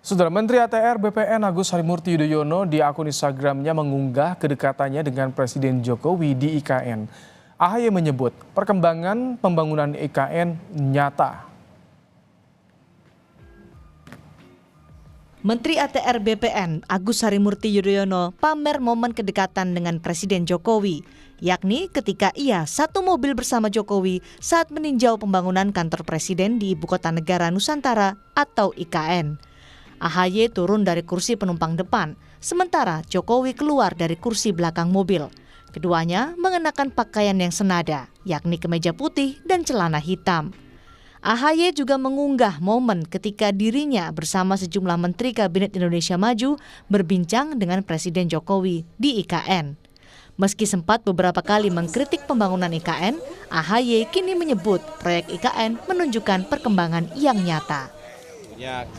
Saudara Menteri ATR BPN Agus Harimurti Yudhoyono di akun Instagramnya mengunggah kedekatannya dengan Presiden Jokowi di IKN. AHY menyebut perkembangan pembangunan IKN nyata. Menteri ATR BPN Agus Harimurti Yudhoyono pamer momen kedekatan dengan Presiden Jokowi, yakni ketika ia satu mobil bersama Jokowi saat meninjau pembangunan kantor Presiden di Ibu Kota Negara Nusantara atau IKN. AHY turun dari kursi penumpang depan, sementara Jokowi keluar dari kursi belakang mobil. Keduanya mengenakan pakaian yang senada, yakni kemeja putih dan celana hitam. AHY juga mengunggah momen ketika dirinya bersama sejumlah Menteri Kabinet Indonesia Maju berbincang dengan Presiden Jokowi di IKN. Meski sempat beberapa kali mengkritik pembangunan IKN, AHY kini menyebut proyek IKN menunjukkan perkembangan yang nyata.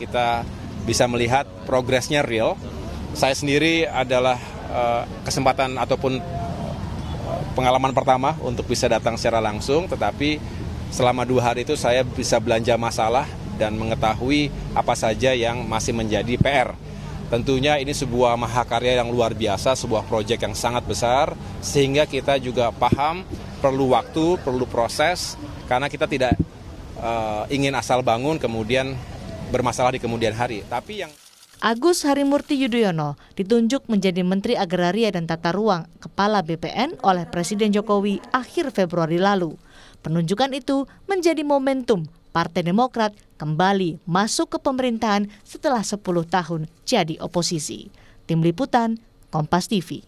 Kita bisa melihat progresnya real. Saya sendiri adalah kesempatan ataupun pengalaman pertama untuk bisa datang secara langsung, tetapi selama 2 hari itu saya bisa belanja masalah dan mengetahui apa saja yang masih menjadi PR. Tentunya ini sebuah mahakarya yang luar biasa, sebuah proyek yang sangat besar, sehingga kita juga paham perlu waktu, perlu proses, karena kita tidak ingin asal bangun kemudian bermasalah di kemudian hari. Agus Harimurti Yudhoyono ditunjuk menjadi Menteri Agraria dan Tata Ruang Kepala BPN oleh Presiden Jokowi akhir Februari lalu. Penunjukan itu menjadi momentum Partai Demokrat kembali masuk ke pemerintahan setelah 10 tahun jadi oposisi. Tim Liputan, Kompas TV.